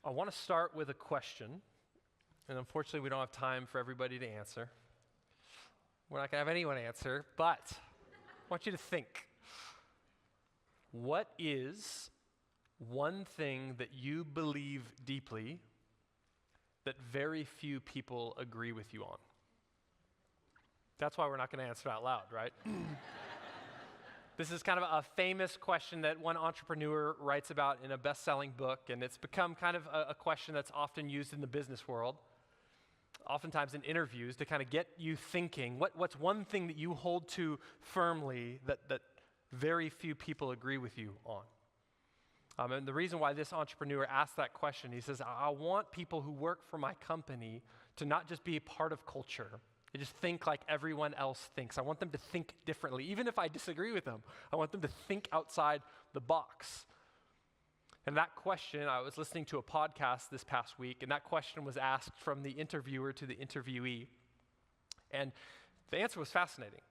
I want to start with a question, and unfortunately we don't have time for everybody to answer. We're not going to have anyone answer, but I want you to think. What is one thing that you believe deeply that very few people agree with you on? That's why we're not going to answer out loud, right? This is kind of a famous question that one entrepreneur writes about in a best-selling book, and it's become kind of a question that's often used in the business world, oftentimes in interviews, to kind of get you thinking, what's one thing that you hold to firmly that very few people agree with you on? And the reason why this entrepreneur asked that question, he says, I want people who work for my company to not just be a part of culture, they just think like everyone else thinks. I want them to think differently. Even if I disagree with them, I want them to think outside the box. And that question, I was listening to a podcast this past week, and that question was asked from the interviewer to the interviewee. And the answer was fascinating.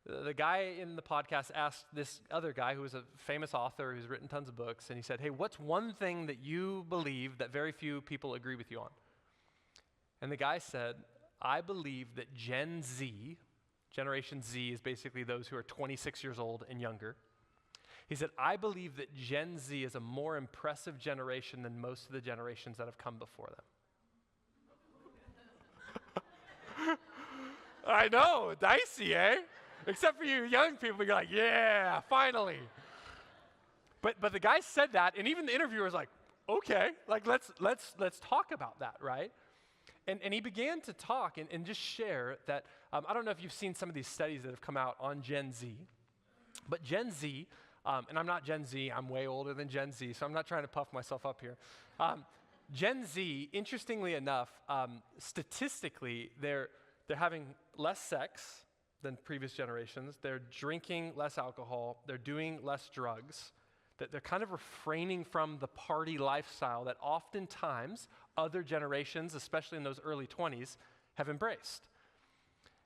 The guy in the podcast asked this other guy who was a famous author who's written tons of books, and he said, hey, what's one thing that you believe that very few people agree with you on? And the guy said, I believe that Gen Z, Generation Z is basically those who are 26 years old and younger. He said, I believe that Gen Z is a more impressive generation than most of the generations that have come before them. I know, dicey, eh? Except for you young people, you're like, yeah, finally. But the guy said that, and even the interviewer was like, okay, like let's talk about that, right? And he began to talk and just share that, I don't know if you've seen some of these studies that have come out on Gen Z, but Gen Z, and I'm not Gen Z, I'm way older than Gen Z, so I'm not trying to puff myself up here. Gen Z, interestingly enough, statistically, they're having less sex than previous generations, they're drinking less alcohol, they're doing less drugs, that they're kind of refraining from the party lifestyle that oftentimes other generations, especially in those early 20s, have embraced.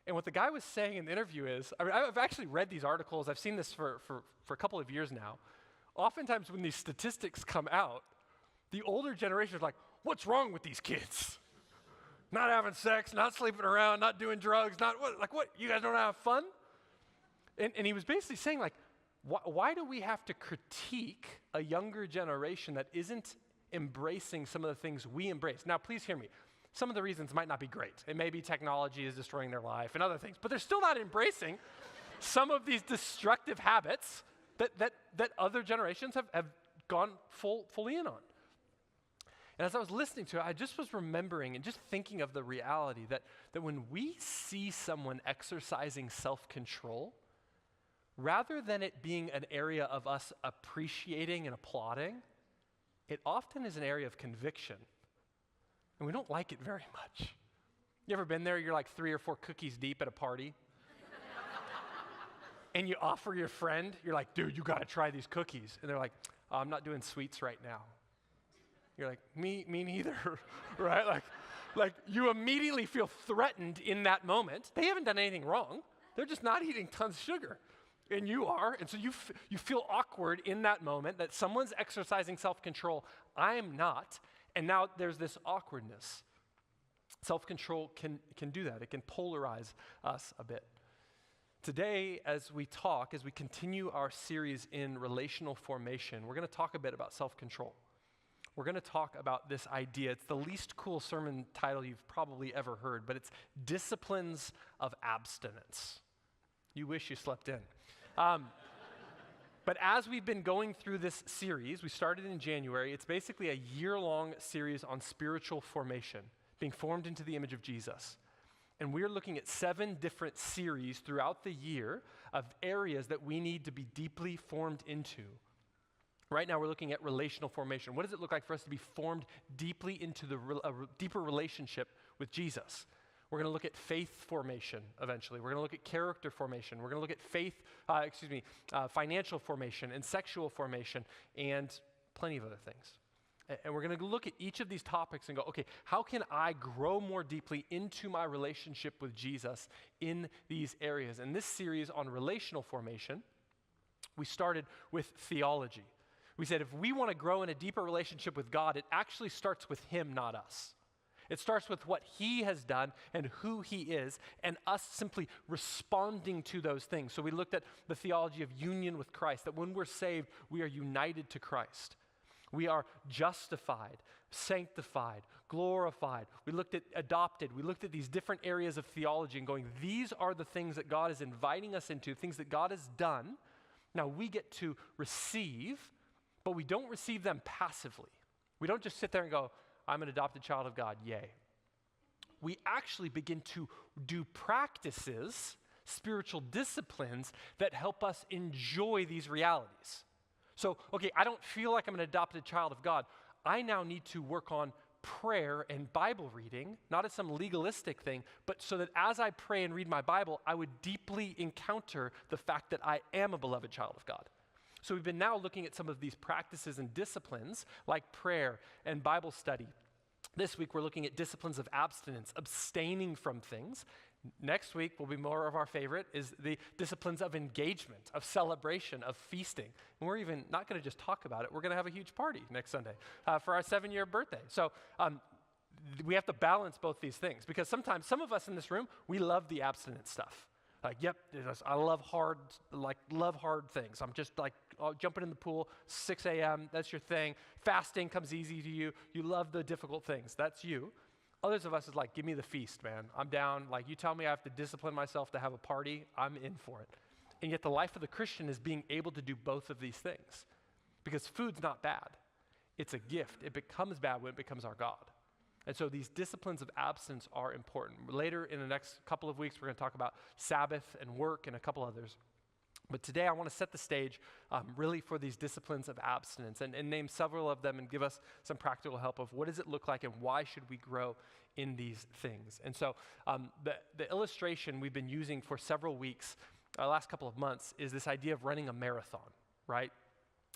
And what the guy was saying in the interview is, I mean, I've actually read these articles, I've seen this for a couple of years now. Oftentimes when these statistics come out, the older generation is like, what's wrong with these kids? Not having sex, not sleeping around, not doing drugs, what, you guys don't have fun? And he was basically saying like, why do we have to critique a younger generation that isn't embracing some of the things we embrace? Now, please hear me. Some of the reasons might not be great. It may be technology is destroying their life and other things, but they're still not embracing some of these destructive habits that other generations have gone fully in on. And as I was listening to it, I just was remembering and just thinking of the reality that when we see someone exercising self-control, rather than it being an area of us appreciating and applauding, it often is an area of conviction. And we don't like it very much. You ever been there, you're like 3 or 4 cookies deep at a party, and you offer your friend, you're like, dude, you gotta try these cookies. And they're like, oh, I'm not doing sweets right now. You're like, me neither, right? Like you immediately feel threatened in that moment. They haven't done anything wrong. They're just not eating tons of sugar. And you are, and so you feel awkward in that moment that someone's exercising self-control, I'm not, and now there's this awkwardness. Self-control can do that. It can polarize us a bit. Today, as we continue our series in relational formation, we're going to talk a bit about self-control. We're going to talk about this idea. It's the least cool sermon title you've probably ever heard, but it's Disciplines of Abstinence. You wish you slept in. But as we've been going through this series, we started in January, it's basically a year-long series on spiritual formation, being formed into the image of Jesus. And we're looking at 7 different series throughout the year of areas that we need to be deeply formed into. Right now we're looking at relational formation. What does it look like for us to be formed deeply into a deeper relationship with Jesus? We're going to look at faith formation eventually. We're going to look at character formation. We're going to look at financial formation and sexual formation and plenty of other things. And we're going to look at each of these topics and go, okay, how can I grow more deeply into my relationship with Jesus in these areas? And this series on relational formation, we started with theology. We said if we want to grow in a deeper relationship with God, it actually starts with him, not us. It starts with what he has done and who he is, and us simply responding to those things. So we looked at the theology of union with Christ, that when we're saved, we are united to Christ. We are justified, sanctified, glorified. We looked at adopted. We looked at these different areas of theology and going, these are the things that God is inviting us into, things that God has done. Now we get to receive, but we don't receive them passively. We don't just sit there and go, I'm an adopted child of God, yay. We actually begin to do practices, spiritual disciplines that help us enjoy these realities. So, okay, I don't feel like I'm an adopted child of God. I now need to work on prayer and Bible reading, not as some legalistic thing, but so that as I pray and read my Bible, I would deeply encounter the fact that I am a beloved child of God. So we've been now looking at some of these practices and disciplines like prayer and Bible study. This week we're looking at disciplines of abstinence, abstaining from things. Next week will be more of our favorite, is the disciplines of engagement, of celebration, of feasting. And we're even not going to just talk about it, we're going to have a huge party next Sunday for our 7-year birthday. So we have to balance both these things, because sometimes some of us in this room, we love the abstinence stuff. Like, yep, I love hard things. I'm just like jumping in the pool, 6 a.m., that's your thing. Fasting comes easy to you. You love the difficult things. That's you. Others of us is like, give me the feast, man. I'm down. Like, you tell me I have to discipline myself to have a party, I'm in for it. And yet the life of the Christian is being able to do both of these things. Because food's not bad. It's a gift. It becomes bad when it becomes our God. And so these disciplines of abstinence are important. Later in the next couple of weeks, we're going to talk about Sabbath and work and a couple others. But today I want to set the stage really for these disciplines of abstinence and name several of them and give us some practical help of what does it look like and why should we grow in these things. And so the illustration we've been using for several weeks, last couple of months, is this idea of running a marathon, right?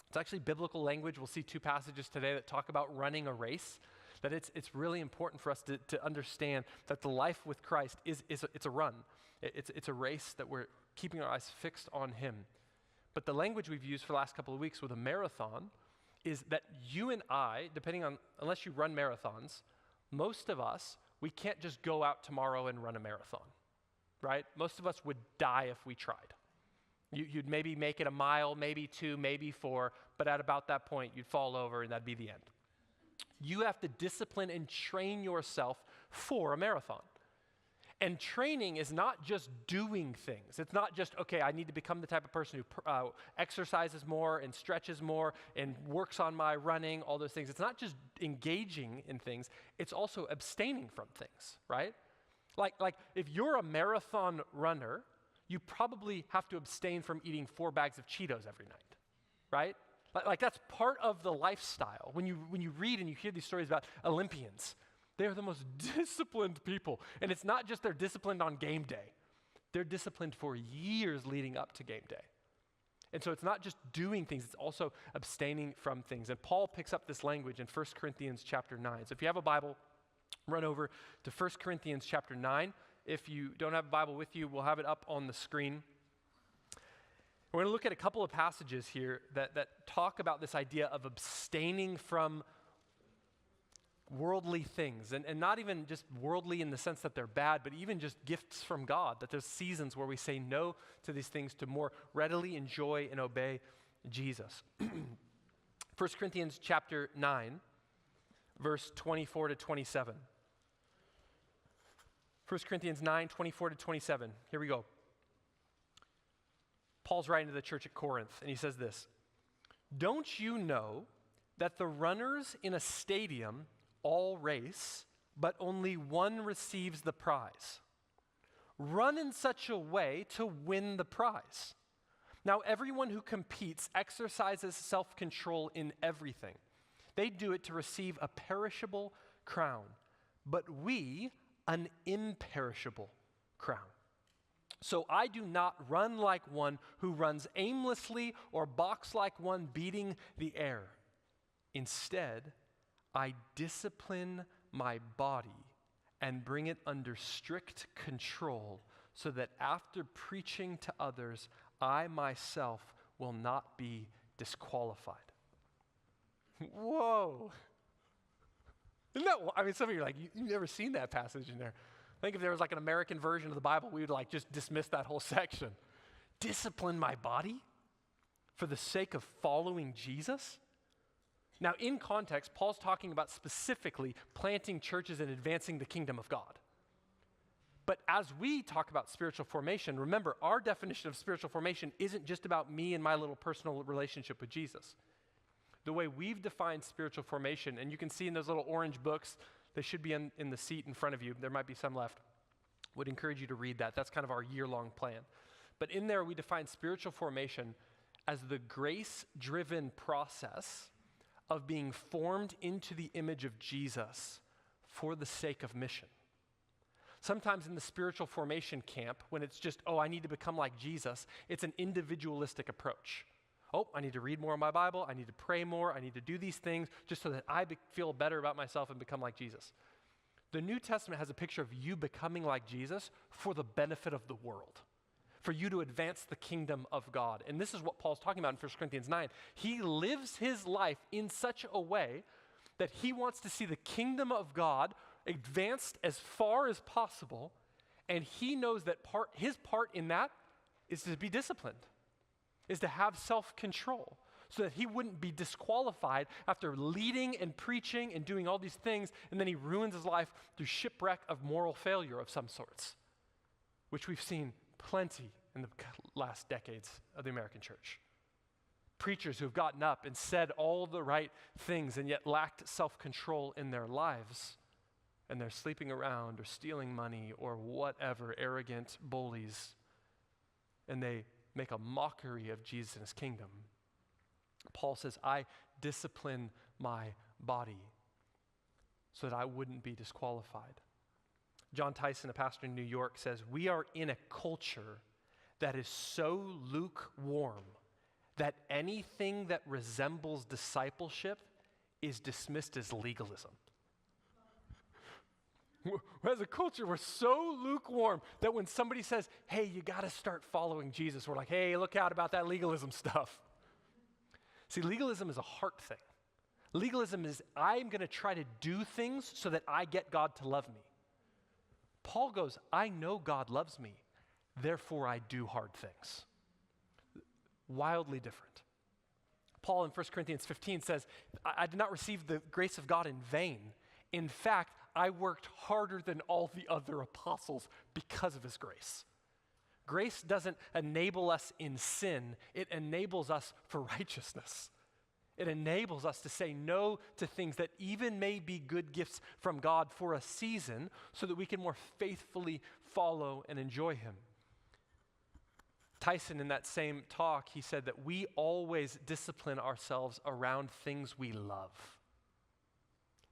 It's actually biblical language. We'll see 2 passages today that talk about running a race. That it's really important for us to understand that the life with Christ it's a run. It's a race that we're keeping our eyes fixed on him. But the language we've used for the last couple of weeks with a marathon is that you and I, unless you run marathons, most of us, we can't just go out tomorrow and run a marathon, right? Most of us would die if we tried. You'd maybe make it a mile, maybe 2, maybe 4, but at about that point, you'd fall over and that'd be the end. You have to discipline and train yourself for a marathon. And training is not just doing things. It's not just, okay, I need to become the type of person who exercises more and stretches more and works on my running, all those things. It's not just engaging in things. It's also abstaining from things, right? Like if you're a marathon runner, you probably have to abstain from eating 4 bags of Cheetos every night, right? Like that's part of the lifestyle. When you read and you hear these stories about Olympians, they're the most disciplined people. And it's not just they're disciplined on game day. They're disciplined for years leading up to game day. And so it's not just doing things, it's also abstaining from things. And Paul picks up this language in 1 Corinthians chapter 9. So if you have a Bible, run over to 1 Corinthians chapter 9. If you don't have a Bible with you, we'll have it up on the screen. We're going to look at a couple of passages here that talk about this idea of abstaining from worldly things, and not even just worldly in the sense that they're bad, but even just gifts from God, that there's seasons where we say no to these things to more readily enjoy and obey Jesus. 1 Corinthians chapter 9, verse 24 to 27. 1 Corinthians 9, 24 to 27. Here we go. Paul's writing to the church at Corinth, and he says this, "Don't you know that the runners in a stadium all race, but only one receives the prize? Run in such a way to win the prize. Now, everyone who competes exercises self-control in everything. They do it to receive a perishable crown, but we an imperishable crown. So I do not run like one who runs aimlessly or box like one beating the air. Instead, I discipline my body and bring it under strict control so that after preaching to others, I myself will not be disqualified." Whoa. Isn't that, I mean, some of you are like, you've never seen that passage in there. I think if there was like an American version of the Bible, we would like just dismiss that whole section. Discipline my body for the sake of following Jesus? Now, in context, Paul's talking about specifically planting churches and advancing the kingdom of God. But as we talk about spiritual formation, remember, our definition of spiritual formation isn't just about me and my little personal relationship with Jesus. The way we've defined spiritual formation, and you can see in those little orange books, they should be in the seat in front of you. There might be some left. Would encourage you to read that. That's kind of our year-long plan. But in there, we define spiritual formation as the grace-driven process of being formed into the image of Jesus for the sake of mission. Sometimes in the spiritual formation camp, when it's just, oh, I need to become like Jesus, it's an individualistic approach. Oh, I need to read more of my Bible, I need to pray more, I need to do these things just so that I feel better about myself and become like Jesus. The New Testament has a picture of you becoming like Jesus for the benefit of the world, for you to advance the kingdom of God. And this is what Paul's talking about in 1 Corinthians 9. He lives his life in such a way that he wants to see the kingdom of God advanced as far as possible, and he knows that his part in that is to be disciplined, is to have self-control, so that he wouldn't be disqualified after leading and preaching and doing all these things, and then he ruins his life through shipwreck of moral failure of some sorts, which we've seen plenty in the last decades of the American church. Preachers who have gotten up and said all the right things and yet lacked self-control in their lives, and they're sleeping around or stealing money or whatever, arrogant bullies, and they make a mockery of Jesus and his kingdom. Paul says, I discipline my body so that I wouldn't be disqualified. John Tyson, a pastor in New York, says, we are in a culture that is so lukewarm that anything that resembles discipleship is dismissed as legalism. As a culture, we're so lukewarm that when somebody says, hey, you got to start following Jesus, we're like, hey, look out about that legalism stuff. See, legalism is a heart thing. Legalism is, I'm going to try to do things so that I get God to love me. Paul goes, I know God loves me, therefore I do hard things. Wildly different. Paul in 1 Corinthians 15 says, I did not receive the grace of God in vain. In fact, I worked harder than all the other apostles because of his grace. Grace doesn't enable us in sin, it enables us for righteousness. It enables us to say no to things that even may be good gifts from God for a season so that we can more faithfully follow and enjoy him. Tyson, in that same talk, he said that we always discipline ourselves around things we love.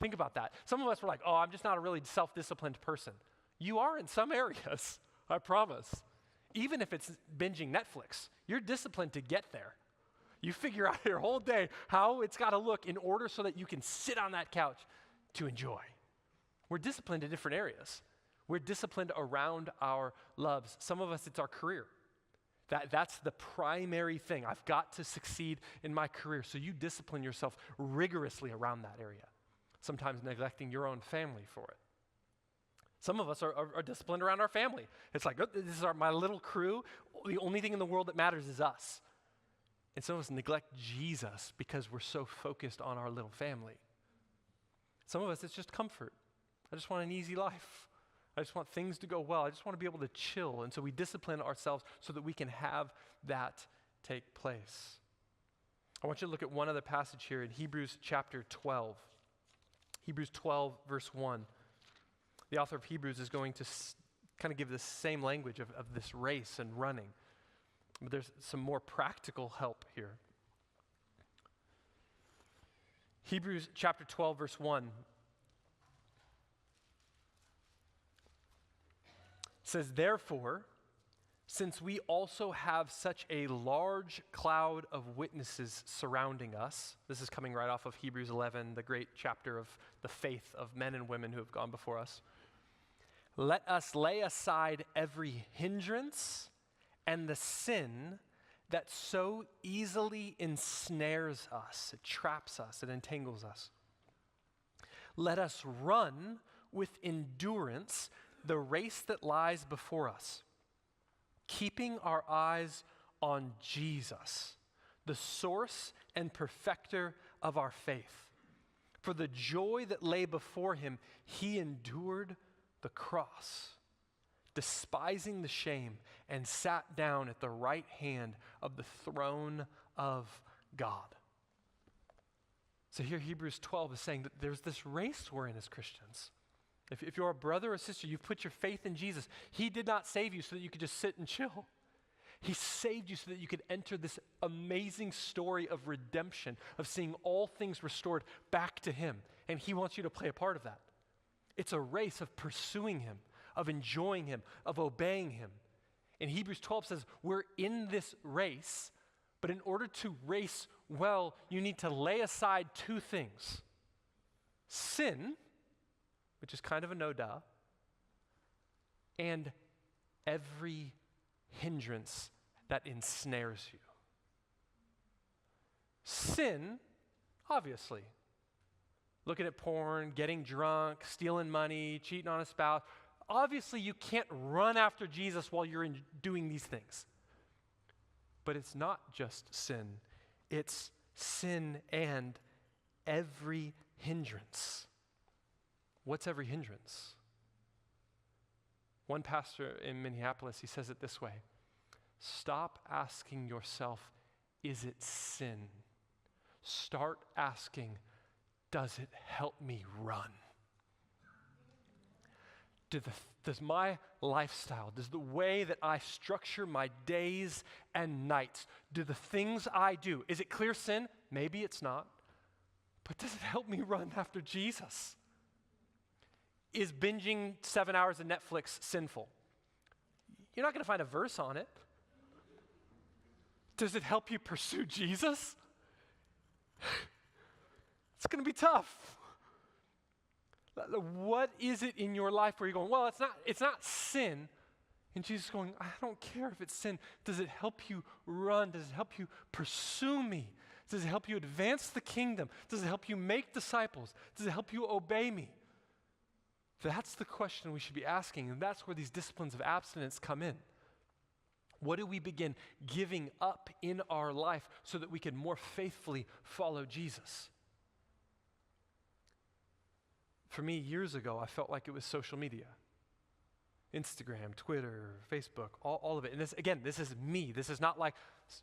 Think about that. Some of us were like, oh, I'm just not a really self-disciplined person. You are in some areas, I promise. Even if it's binging Netflix, you're disciplined to get there. You figure out your whole day how it's got to look in order so that you can sit on that couch to enjoy. We're disciplined in different areas. We're disciplined around our loves. Some of us, it's our career. That's the primary thing. I've got to succeed in my career. So you discipline yourself rigorously around that area, sometimes neglecting your own family for it. Some of us are disciplined around our family. It's like, oh, this is my little crew. The only thing in the world that matters is us. And some of us neglect Jesus because we're so focused on our little family. Some of us, it's just comfort. I just want an easy life. I just want things to go well. I just want to be able to chill. And so we discipline ourselves so that we can have that take place. I want you to look at one other passage here in Hebrews chapter 12. Hebrews 12, verse 1. The author of Hebrews is going to kind of give this same language of this race and running. But there's some more practical help here. Hebrews chapter 12, verse 1 says, therefore, since we also have such a large cloud of witnesses surrounding us, this is coming right off of Hebrews 11, the great chapter of the faith of men and women who have gone before us, let us lay aside every hindrance and the sin that so easily ensnares us, it traps us, it entangles us. Let us run with endurance the race that lies before us, keeping our eyes on Jesus, the source and perfecter of our faith. For the joy that lay before him, he endured the cross, despising the shame, and sat down at the right hand of the throne of God. So here Hebrews 12 is saying that there's this race we're in as Christians. If you're a brother or sister, you've put your faith in Jesus. He did not save you so that you could just sit and chill. He saved you so that you could enter this amazing story of redemption, of seeing all things restored back to him. And he wants you to play a part of that. It's a race of pursuing him, of enjoying him, of obeying him. And Hebrews 12 says we're in this race, but in order to race well, you need to lay aside two things. Sin, which is kind of a no-duh, and every hindrance that ensnares you. Sin, obviously. Looking at porn, getting drunk, stealing money, cheating on a spouse. Obviously, you can't run after Jesus while you're doing these things. But it's not just sin. It's sin and every hindrance. What's every hindrance? One pastor in Minneapolis, he says it this way: stop asking yourself, is it sin? Start asking, does it help me run? Does my lifestyle, does the way that I structure my days and nights, do the things I do, is it clear sin? Maybe it's not. But does it help me run after Jesus? Is binging 7 hours of Netflix sinful? You're not going to find a verse on it. Does it help you pursue Jesus? It's going to be tough. What is it in your life where you're going, well, it's not sin. And Jesus is going, I don't care if it's sin. Does it help you run? Does it help you pursue me? Does it help you advance the kingdom? Does it help you make disciples? Does it help you obey me? That's the question we should be asking, and that's where these disciplines of abstinence come in. What do we begin giving up in our life so that we can more faithfully follow Jesus? For me, years ago, I felt like it was social media. Instagram, Twitter, Facebook, all of it. And this is me. This is not like,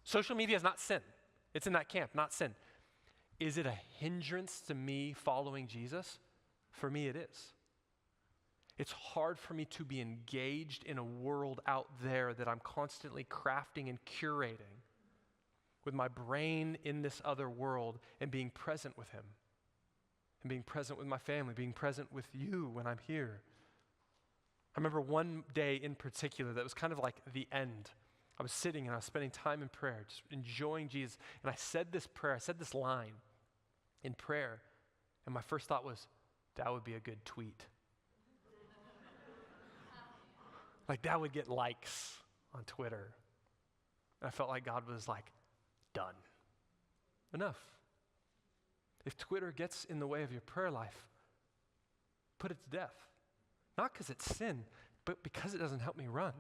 social media is not sin. It's in that camp, not sin. Is it a hindrance to me following Jesus? For me, it is. It's hard for me to be engaged in a world out there that I'm constantly crafting and curating with my brain in this other world and being present with him. And being present with my family, being present with you when I'm here. I remember one day in particular that was kind of like the end. I was sitting and I was spending time in prayer, just enjoying Jesus. And I said this prayer, I said this line in prayer. And my first thought was, that would be a good tweet. Like that would get likes on Twitter. And I felt like God was like, done. Enough. If Twitter gets in the way of your prayer life, put it to death. Not because it's sin, but because it doesn't help me run.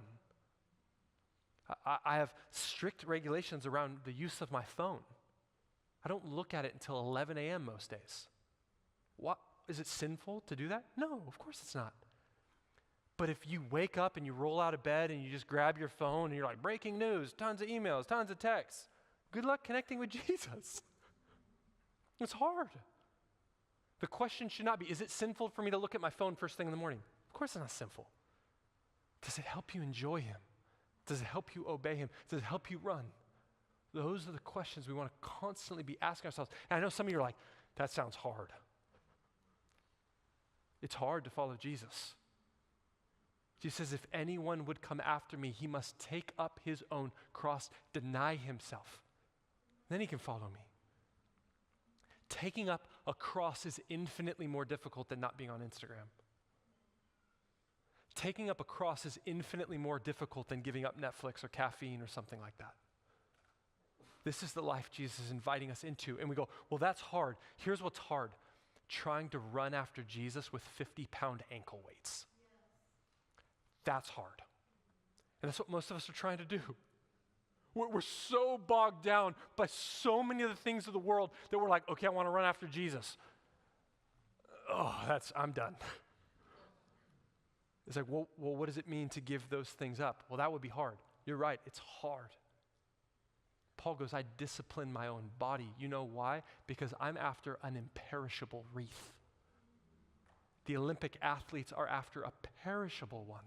I have strict regulations around the use of my phone. I don't look at it until 11 a.m. most days. What? Is it sinful to do that? No, of course it's not. But if you wake up and you roll out of bed and you just grab your phone and you're like, breaking news, tons of emails, tons of texts, good luck connecting with Jesus. It's hard. The question should not be, is it sinful for me to look at my phone first thing in the morning? Of course it's not sinful. Does it help you enjoy him? Does it help you obey him? Does it help you run? Those are the questions we want to constantly be asking ourselves. And I know some of you are like, that sounds hard. It's hard to follow Jesus. Jesus says, if anyone would come after me, he must take up his own cross, deny himself. Then he can follow me. Taking up a cross is infinitely more difficult than not being on Instagram. Taking up a cross is infinitely more difficult than giving up Netflix or caffeine or something like that. This is the life Jesus is inviting us into. And we go, well, that's hard. Here's what's hard. Trying to run after Jesus with 50-pound ankle weights. That's hard. And that's what most of us are trying to do. We're so bogged down by so many of the things of the world that we're like, okay, I want to run after Jesus. Oh, I'm done. It's like, well, what does it mean to give those things up? Well, that would be hard. You're right, it's hard. Paul goes, I discipline my own body. You know why? Because I'm after an imperishable wreath. The Olympic athletes are after a perishable one.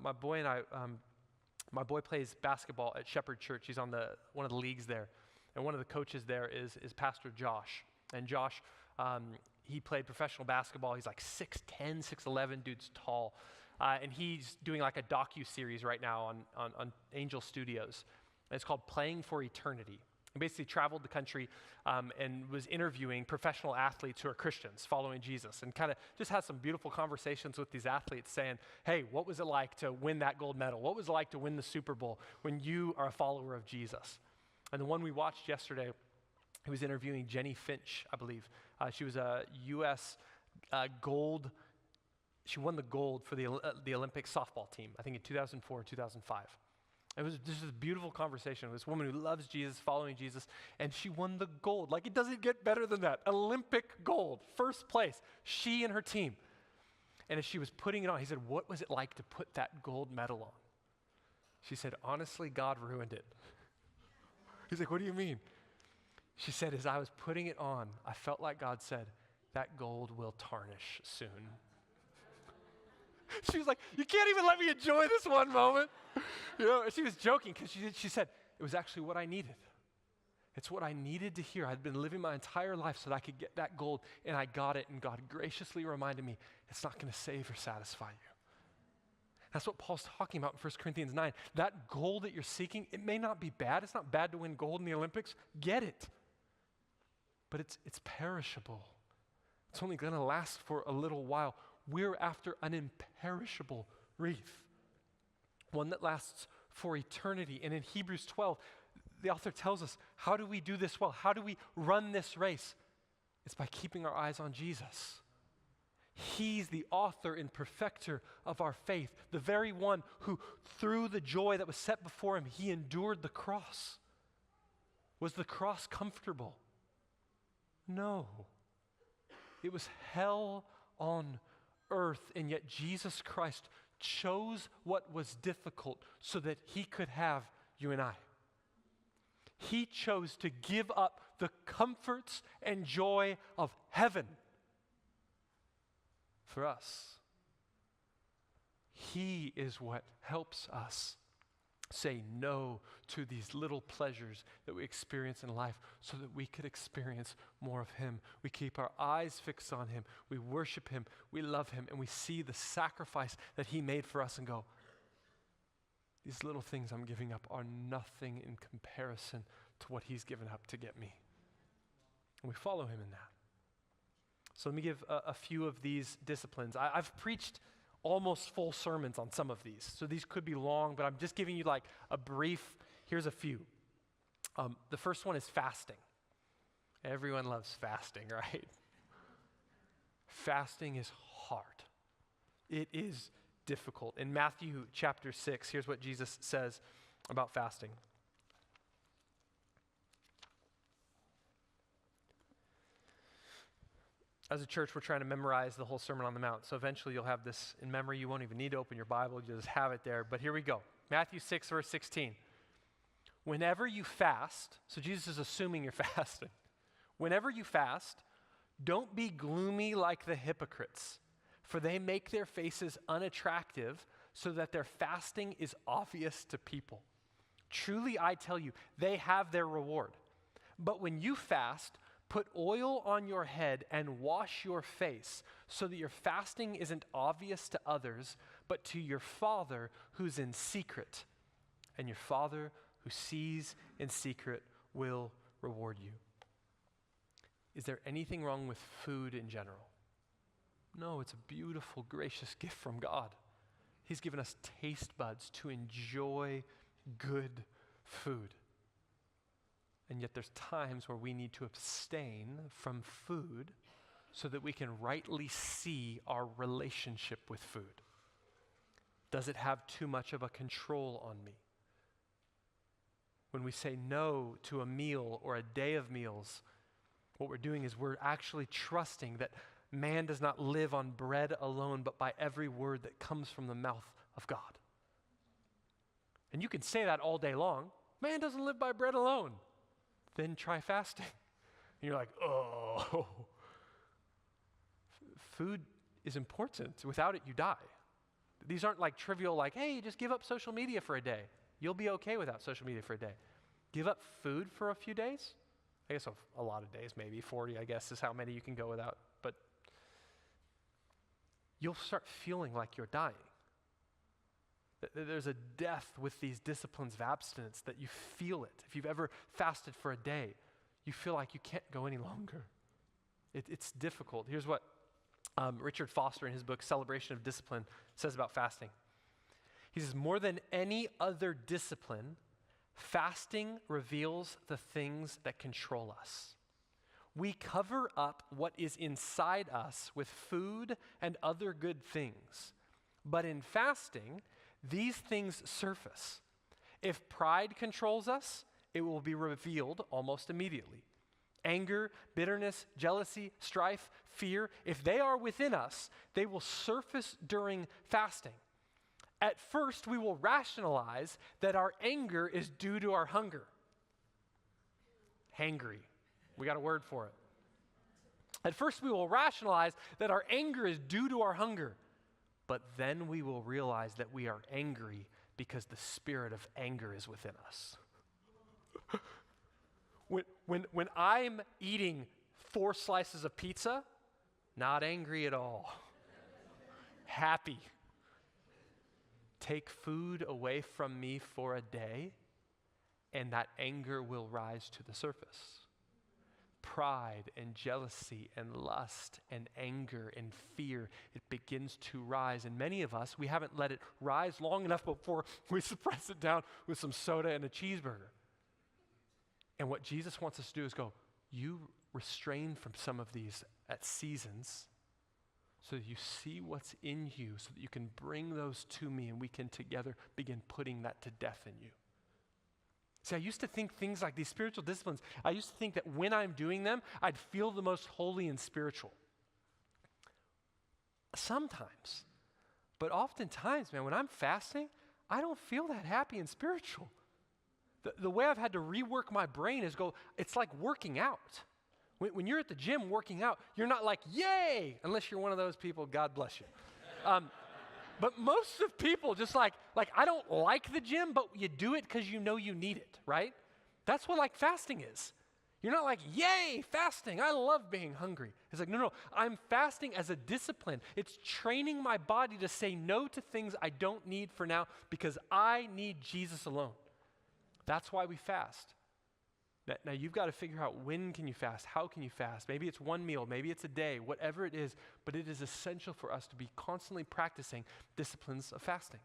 My boy and I, my boy plays basketball at Shepherd Church. He's on one of the leagues there. And one of the coaches there is Pastor Josh. And Josh, he played professional basketball. He's like 6'10", 6'11", dude's tall. And he's doing like a docu-series right now on Angel Studios. And it's called Playing for Eternity. He basically traveled the country and was interviewing professional athletes who are Christians following Jesus, and kind of just had some beautiful conversations with these athletes saying, hey, what was it like to win that gold medal? What was it like to win the Super Bowl when you are a follower of Jesus? And the one we watched yesterday, he was interviewing Jenny Finch, I believe. She was a U.S. gold. She won the gold for the Olympic softball team, I think in 2004 or 2005. It was just this beautiful conversation with this woman who loves Jesus, following Jesus, and she won the gold. Like, it doesn't get better than that. Olympic gold, first place, she and her team. And as she was putting it on, he said, what was it like to put that gold medal on? She said, honestly, God ruined it. He's like, what do you mean? She said, as I was putting it on, I felt like God said, that gold will tarnish soon. She was like, you can't even let me enjoy this one moment. You know, she was joking because she said, it was actually what I needed. It's what I needed to hear. I'd been living my entire life so that I could get that gold, and I got it, and God graciously reminded me, it's not going to save or satisfy you. That's what Paul's talking about in 1 Corinthians 9. That gold that you're seeking, it may not be bad. It's not bad to win gold in the Olympics. Get it. But it's perishable. It's only going to last for a little while. We're after an imperishable wreath, one that lasts for eternity. And in Hebrews 12, the author tells us, how do we do this well? How do we run this race? It's by keeping our eyes on Jesus. He's the author and perfecter of our faith, the very one who, through the joy that was set before him, he endured the cross. Was the cross comfortable? No. It was hell on earth, and yet Jesus Christ chose what was difficult so that he could have you and I. He chose to give up the comforts and joy of heaven for us. He is what helps us say no to these little pleasures that we experience in life so that we could experience more of him. We keep our eyes fixed on him. We worship him. We love him. And we see the sacrifice that he made for us and go, these little things I'm giving up are nothing in comparison to what he's given up to get me. And we follow him in that. So let me give a few of these disciplines. I've preached almost full sermons on some of these. So these could be long, but I'm just giving you like a brief, here's a few. The first one is fasting. Everyone loves fasting, right? Fasting is hard. It is difficult. In Matthew chapter 6, here's what Jesus says about fasting. As a church, we're trying to memorize the whole Sermon on the Mount. So eventually you'll have this in memory. You won't even need to open your Bible. You'll just have it there. But here we go. Matthew 6, verse 16. Whenever you fast, so Jesus is assuming you're fasting. Whenever you fast, don't be gloomy like the hypocrites, for they make their faces unattractive so that their fasting is obvious to people. Truly, I tell you, they have their reward. But when you fast, put oil on your head and wash your face so that your fasting isn't obvious to others, but to your Father who's in secret. And your Father who sees in secret will reward you. Is there anything wrong with food in general? No, it's a beautiful, gracious gift from God. He's given us taste buds to enjoy good food. And yet there's times where we need to abstain from food so that we can rightly see our relationship with food. Does it have too much of a control on me? When we say no to a meal or a day of meals, what we're doing is we're actually trusting that man does not live on bread alone, but by every word that comes from the mouth of God. And you can say that all day long. Man doesn't live by bread alone. Then try fasting. And you're like, oh. Food is important. Without it, you die. These aren't like trivial, like, hey, just give up social media for a day. You'll be okay without social media for a day. Give up food for a few days? I guess a lot of days, maybe 40, I guess, is how many you can go without. But you'll start feeling like you're dying. There's a death with these disciplines of abstinence that you feel it. If you've ever fasted for a day, you feel like you can't go any longer. It's difficult. Here's what Richard Foster in his book, Celebration of Discipline, says about fasting. He says, more than any other discipline, fasting reveals the things that control us. We cover up what is inside us with food and other good things. But in fasting, these things surface. If pride controls us, it will be revealed almost immediately. Anger, bitterness, jealousy, strife, fear, if they are within us, they will surface during fasting. At first, we will rationalize that our anger is due to our hunger. Hangry. We got a word for it. At first, we will rationalize that our anger is due to our hunger. But then we will realize that we are angry because the spirit of anger is within us. When I'm eating 4 slices of pizza, not angry at all. Happy. Take food away from me for a day, and that anger will rise to the surface. Pride and jealousy and lust and anger and fear, it begins to rise. And many of us, we haven't let it rise long enough before we suppress it down with some soda and a cheeseburger. And what Jesus wants us to do is go, you restrain from some of these at seasons so that you see what's in you, so that you can bring those to me and we can together begin putting that to death in you. See, I used to think things like these spiritual disciplines, I used to think that when I'm doing them, I'd feel the most holy and spiritual. Sometimes. But oftentimes, man, when I'm fasting, I don't feel that happy and spiritual. The way I've had to rework my brain is it's like working out. When you're at the gym working out, you're not like, yay, unless you're one of those people, God bless you. But most of people just like I don't like the gym, but you do it because you know you need it, right? That's what like fasting is. You're not like, yay, fasting, I love being hungry. It's like, no, I'm fasting as a discipline. It's training my body to say no to things I don't need for now because I need Jesus alone. That's why we fast. Now you've got to figure out when can you fast, how can you fast. Maybe it's one meal, maybe it's a day, whatever it is, but it is essential for us to be constantly practicing disciplines of fasting.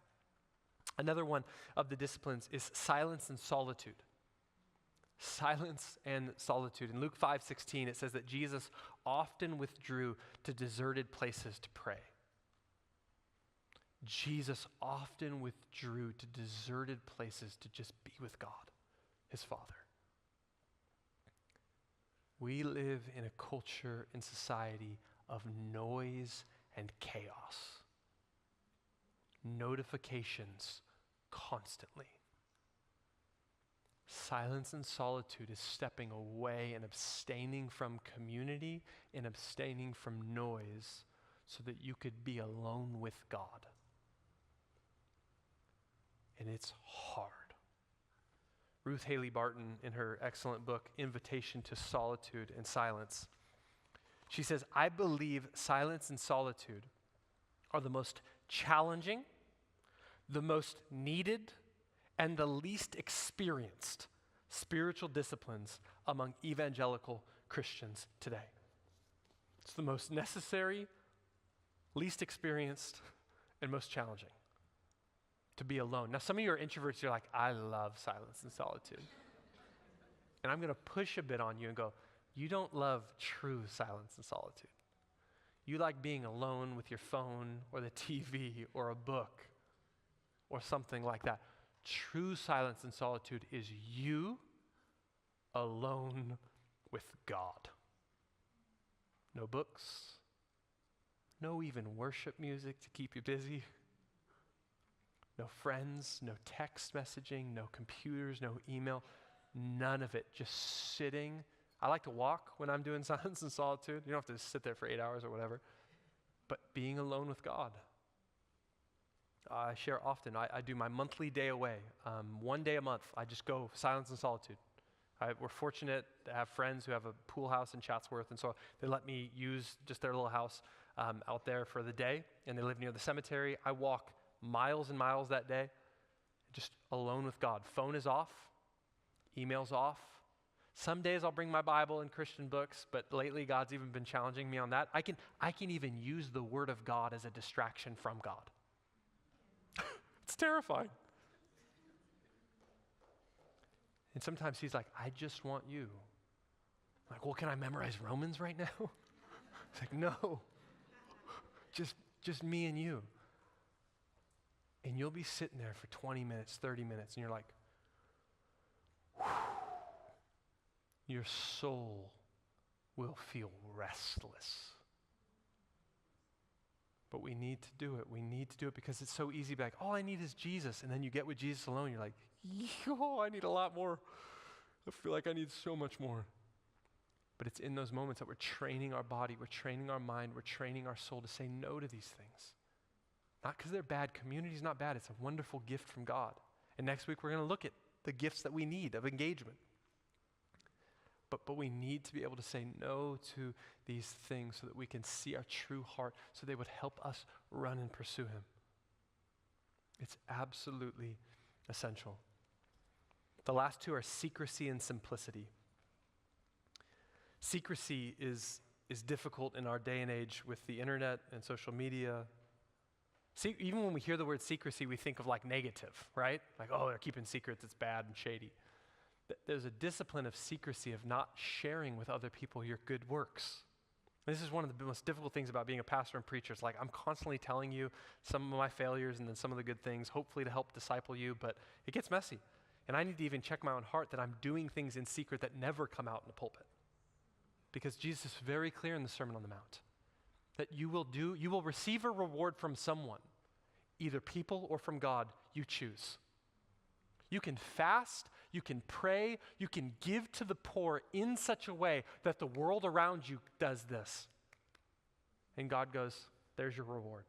Another one of the disciplines is silence and solitude. Silence and solitude. In Luke 5:16, it says that Jesus often withdrew to deserted places to pray. Jesus often withdrew to deserted places to just be with God, his Father. We live in a culture and society of noise and chaos. Notifications constantly. Silence and solitude is stepping away and abstaining from community and abstaining from noise so that you could be alone with God. And it's hard. Ruth Haley Barton, in her excellent book, Invitation to Solitude and Silence, she says, I believe silence and solitude are the most challenging, the most needed, and the least experienced spiritual disciplines among evangelical Christians today. It's the most necessary, least experienced, and most challenging. to be alone. Now, some of you are introverts, you're like, I love silence and solitude. And I'm going to push a bit on you and go, you don't love true silence and solitude. You like being alone with your phone or the TV or a book or something like that. True silence and solitude is you alone with God. No books, no even worship music to keep you busy, no friends, no text messaging, no computers, no email, none of it. Just sitting. I like to walk when I'm doing silence and solitude. You don't have to sit there for 8 hours or whatever, but being alone with God. I share often, I do my monthly day away. 1 day a month, I just go silence and solitude. We're fortunate to have friends who have a pool house in Chatsworth, and so they let me use just their little house out there for the day, and they live near the cemetery. I walk miles and miles that day, just alone with God. Phone is off, email's off. Some days I'll bring my Bible and Christian books, but lately God's even been challenging me on that. I can even use the Word of God as a distraction from God. It's terrifying. And sometimes he's like, I just want you. I'm like, well, can I memorize Romans right now? It's like, no, just me and you. And you'll be sitting there for 20 minutes, 30 minutes, and you're like, whew, your soul will feel restless. But we need to do it. We need to do it because it's so easy to be like, all I need is Jesus. And then you get with Jesus alone, you're like, yo, I need a lot more. I feel like I need so much more. But it's in those moments that we're training our body, we're training our mind, we're training our soul to say no to these things. Not because they're bad. Community's not bad. It's a wonderful gift from God. And next week we're going to look at the gifts that we need of engagement. But we need to be able to say no to these things so that we can see our true heart, so they would help us run and pursue him. It's absolutely essential. The last two are secrecy and simplicity. Secrecy is difficult in our day and age with the internet and social media. See, even when we hear the word secrecy, we think of like negative, right? Like, oh, they're keeping secrets, it's bad and shady. There's a discipline of secrecy, of not sharing with other people your good works. This is one of the most difficult things about being a pastor and preacher. It's like I'm constantly telling you some of my failures and then some of the good things, hopefully to help disciple you, but it gets messy. And I need to even check my own heart that I'm doing things in secret that never come out in the pulpit. Because Jesus is very clear in the Sermon on the Mount that you will receive a reward from someone, either people or from God, you choose. You can fast, you can pray, you can give to the poor in such a way that the world around you does this. And God goes, there's your reward.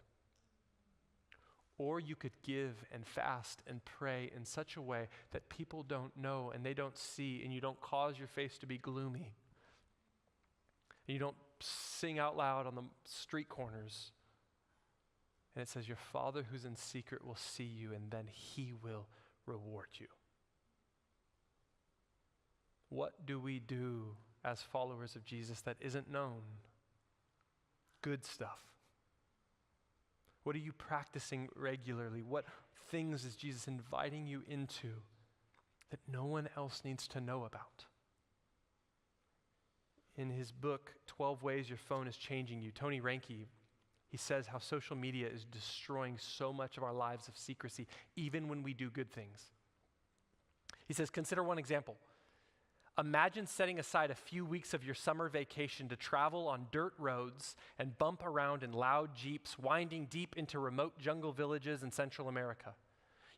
Or you could give and fast and pray in such a way that people don't know and they don't see, and you don't cause your face to be gloomy. And you don't sing out loud on the street corners. And it says, your Father who's in secret will see you, and then he will reward you. What do we do as followers of Jesus that isn't known? Good stuff. What are you practicing regularly? What things is Jesus inviting you into that no one else needs to know about? In his book, 12 Ways Your Phone is Changing You, Tony Reinke, he says how social media is destroying so much of our lives of secrecy, even when we do good things. He says, consider one example. Imagine setting aside a few weeks of your summer vacation to travel on dirt roads and bump around in loud jeeps, winding deep into remote jungle villages in Central America.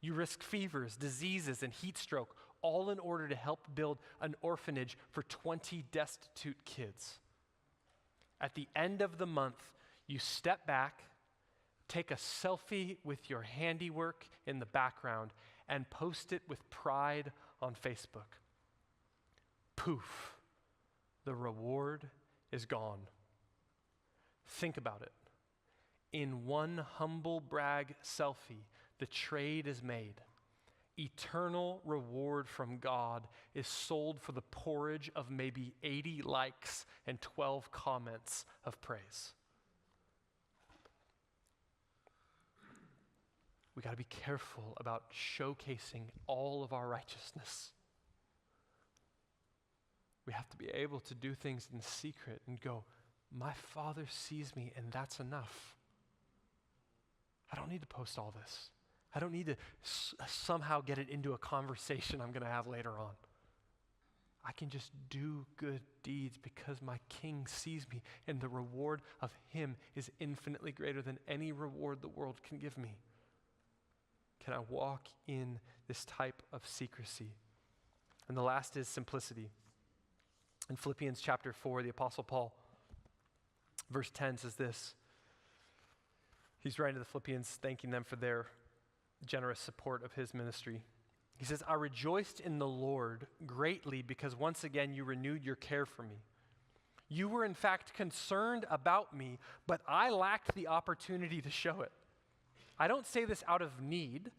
You risk fevers, diseases, and heat stroke, all in order to help build an orphanage for 20 destitute kids. At the end of the month, you step back, take a selfie with your handiwork in the background, and post it with pride on Facebook. Poof, the reward is gone. Think about it. In one humble brag selfie, the trade is made. Eternal reward from God is sold for the porridge of maybe 80 likes and 12 comments of praise. we got to be careful about showcasing all of our righteousness. We have to be able to do things in secret and go, my Father sees me and that's enough. I don't need to post all this. I don't need to somehow get it into a conversation I'm going to have later on. I can just do good deeds because my King sees me, and the reward of him is infinitely greater than any reward the world can give me. Can I walk in this type of secrecy? And the last is simplicity. In Philippians chapter 4, the Apostle Paul, verse 10 says this. He's writing to the Philippians, thanking them for their generous support of his ministry. He says, I rejoiced in the Lord greatly because once again you renewed your care for me. You were in fact concerned about me, but I lacked the opportunity to show it. I don't say this out of need,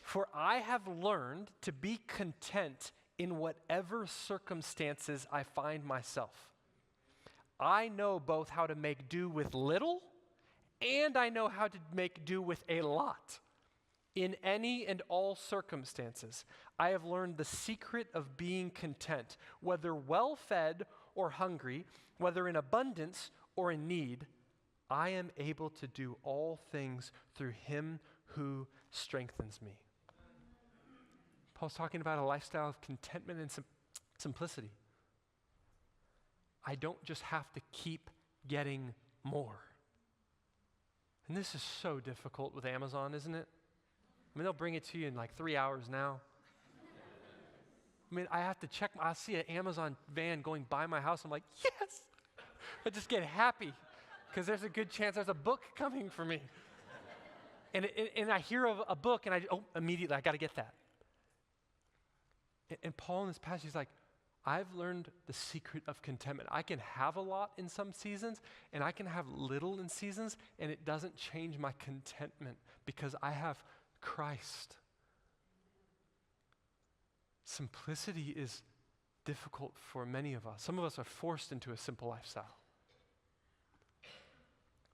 for I have learned to be content in whatever circumstances I find myself. I know both how to make do with little, and I know how to make do with a lot. In any and all circumstances, I have learned the secret of being content, whether well-fed or hungry, whether in abundance or in need. I am able to do all things through him who strengthens me. Paul's talking about a lifestyle of contentment and simplicity. I don't just have to keep getting more. And this is so difficult with Amazon, isn't it? I mean, they'll bring it to you in like 3 hours now. I mean, I have to check. I see an Amazon van going by my house. I'm like, yes! I just get happy because there's a good chance there's a book coming for me. And I hear of a book and immediately I got to get that. And Paul in this passage, he's like, I've learned the secret of contentment. I can have a lot in some seasons, and I can have little in seasons, and it doesn't change my contentment because I have Christ. Simplicity is difficult for many of us. Some of us are forced into a simple lifestyle.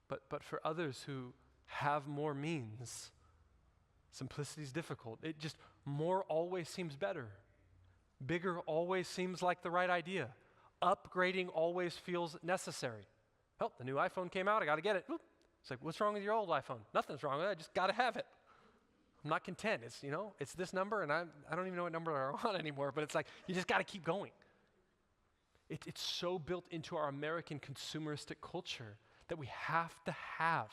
But for others who have more means, simplicity is difficult. It just, more always seems better. Bigger always seems like the right idea. Upgrading always feels necessary. Oh, the new iPhone came out, I got to get it. Oop. It's like, what's wrong with your old iPhone? Nothing's wrong with it, I just got to have it. I'm not content. It's this number, and I don't even know what number I'm on anymore, but it's like, you just got to keep going. It's so built into our American consumeristic culture that we have to have.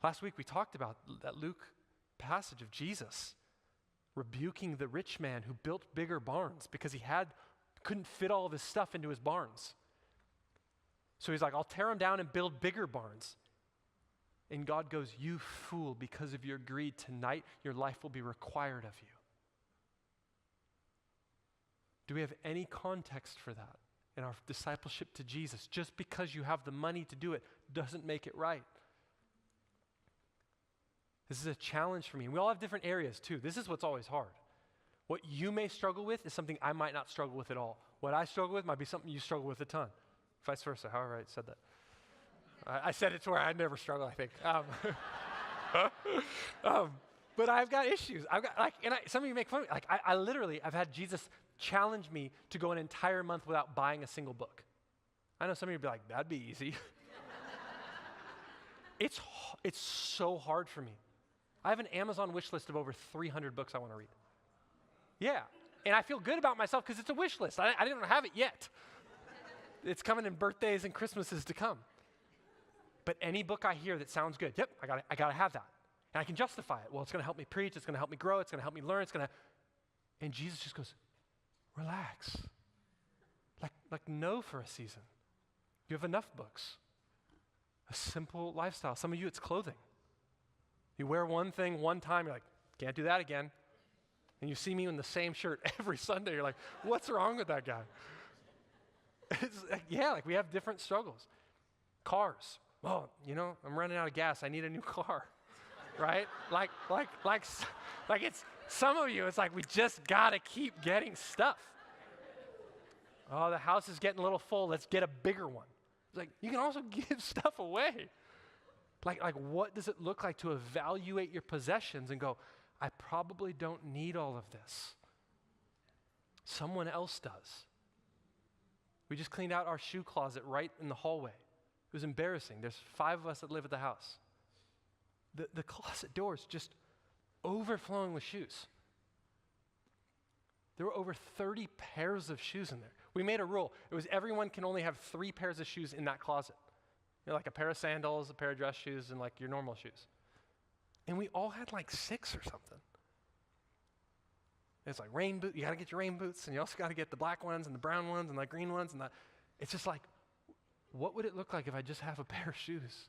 Last week we talked about that Luke passage of Jesus rebuking the rich man who built bigger barns because he couldn't fit all of his stuff into his barns. So he's like, I'll tear them down and build bigger barns. And God goes, you fool, because of your greed, tonight your life will be required of you. Do we have any context for that in our discipleship to Jesus? Just because you have the money to do it doesn't make it right. This is a challenge for me. And we all have different areas too. This is what's always hard. What you may struggle with is something I might not struggle with at all. What I struggle with might be something you struggle with a ton. Vice versa, however I said that. I said it to where I never struggle, I think. But I've got issues. Some of you make fun of me. I've had Jesus challenge me to go an entire month without buying a single book. I know some of you would be like, that'd be easy. It's so hard for me. I have an Amazon wish list of over 300 books I want to read. Yeah, and I feel good about myself because it's a wish list. I didn't have it yet. It's coming in birthdays and Christmases to come. But any book I hear that sounds good, yep, I gotta have that. And I can justify it. Well, it's going to help me preach. It's going to help me grow. It's going to help me learn. And Jesus just goes, relax. Like no for a season. You have enough books. A simple lifestyle. Some of you, it's clothing. You wear one thing one time, you're like, can't do that again. And you see me in the same shirt every Sunday, you're like, what's wrong with that guy? It's like, we have different struggles. Cars. Well, I'm running out of gas. I need a new car, right? Like it's, some of you, it's like we just got to keep getting stuff. Oh, the house is getting a little full. Let's get a bigger one. It's like, you can also give stuff away. Like what does it look like to evaluate your possessions and go, I probably don't need all of this. Someone else does. We just cleaned out our shoe closet right in the hallway. It was embarrassing. There's 5 of us that live at the house. The closet door is just overflowing with shoes. There were over 30 pairs of shoes in there. We made a rule. It was everyone can only have 3 pairs of shoes in that closet. You know, like a pair of sandals, a pair of dress shoes, and like your normal shoes. And we all had like 6 or something. It's like rain boot. You got to get your rain boots, and you also got to get the black ones and the brown ones and the green ones. And it's just like, what would it look like if I just have a pair of shoes?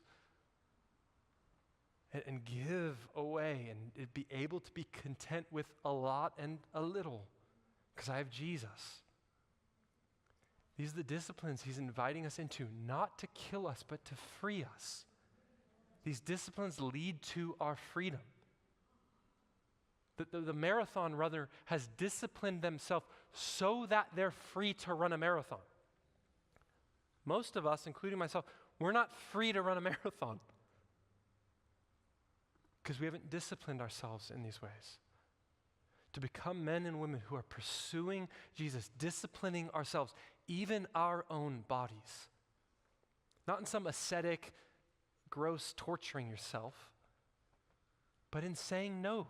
And give away and be able to be content with a lot and a little because I have Jesus. These are the disciplines he's inviting us into, not to kill us, but to free us. These disciplines lead to our freedom. The marathon runner has disciplined themselves so that they're free to run a marathon. Most of us, including myself, we're not free to run a marathon because we haven't disciplined ourselves in these ways. To become men and women who are pursuing Jesus, disciplining ourselves, even our own bodies. Not in some ascetic, gross torturing yourself, but in saying no.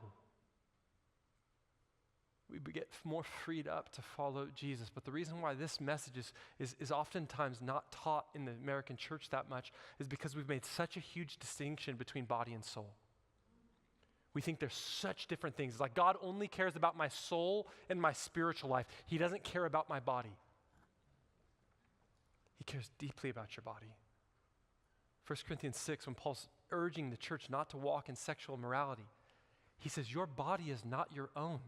We get more freed up to follow Jesus. But the reason why this message is oftentimes not taught in the American church that much is because we've made such a huge distinction between body and soul. We think there's such different things. It's like God only cares about my soul and my spiritual life. He doesn't care about my body. He cares deeply about your body. 1 Corinthians 6, when Paul's urging the church not to walk in sexual immorality, he says, your body is not your own.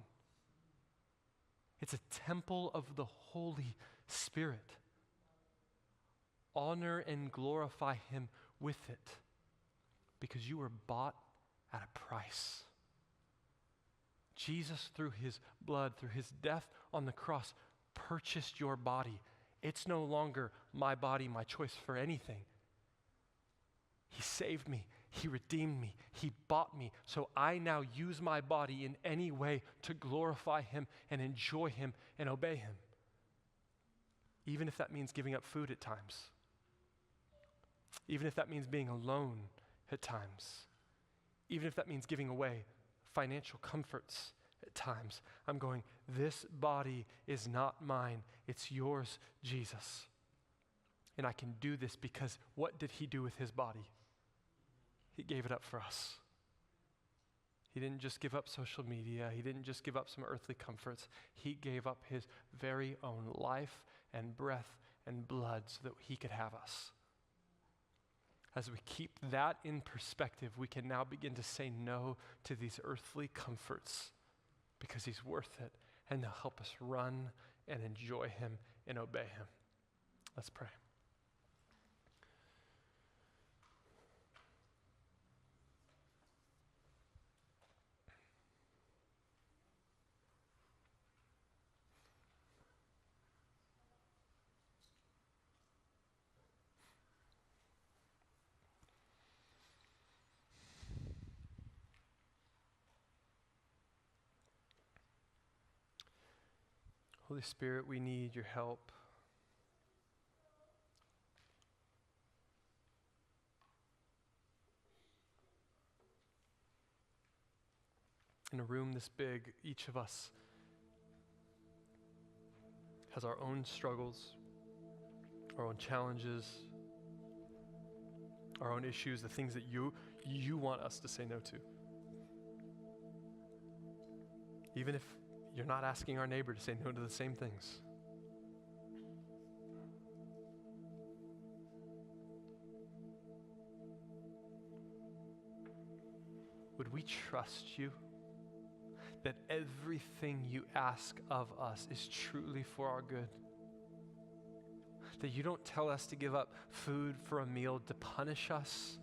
It's a temple of the Holy Spirit. Honor and glorify him with it because you were bought at a price. Jesus, through his blood, through his death on the cross, purchased your body. It's no longer my body, my choice for anything. He saved me. He redeemed me. He bought me. So I now use my body in any way to glorify him and enjoy him and obey him. Even if that means giving up food at times. Even if that means being alone at times. Even if that means giving away financial comforts at times. I'm going, this body is not mine. It's yours, Jesus. And I can do this because what did he do with his body? He gave it up for us. He didn't just give up social media. He didn't just give up some earthly comforts. He gave up his very own life and breath and blood so that he could have us. As we keep that in perspective, we can now begin to say no to these earthly comforts because he's worth it, and they'll help us run and enjoy him and obey him. Let's pray. Holy Spirit, we need your help. In a room this big, each of us has our own struggles, our own challenges, our own issues, the things that you want us to say no to. Even if you're not asking our neighbor to say no to the same things. Would we trust you that everything you ask of us is truly for our good? That you don't tell us to give up food for a meal to punish us.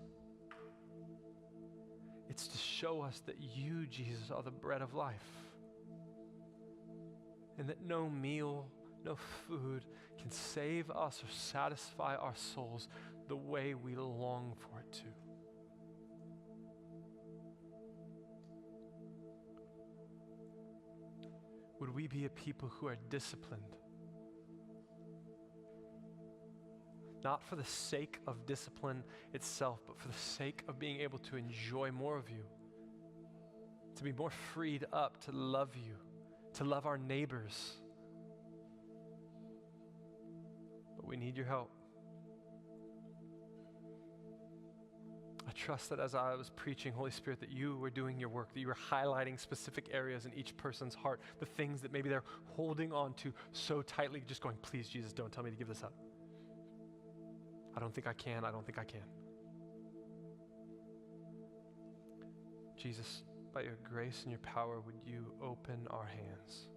It's to show us that you, Jesus, are the bread of life. And that no meal, no food can save us or satisfy our souls the way we long for it to. Would we be a people who are disciplined? Not for the sake of discipline itself, but for the sake of being able to enjoy more of you, to be more freed up to love you, to love our neighbors. But we need your help. I trust that as I was preaching, Holy Spirit, that you were doing your work, that you were highlighting specific areas in each person's heart, the things that maybe they're holding on to so tightly, just going, please, Jesus, don't tell me to give this up. I don't think I can. I don't think I can. Jesus, by your grace and your power, would you open our hands?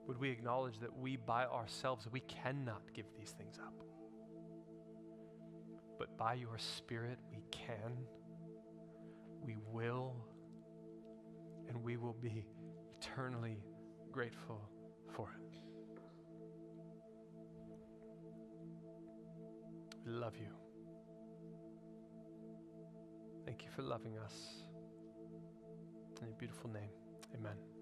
Would we acknowledge that we by ourselves, we cannot give these things up? But by your Spirit, we can, we will, and we will be eternally grateful for it. We love you. Thank you for loving us. In your beautiful name, amen.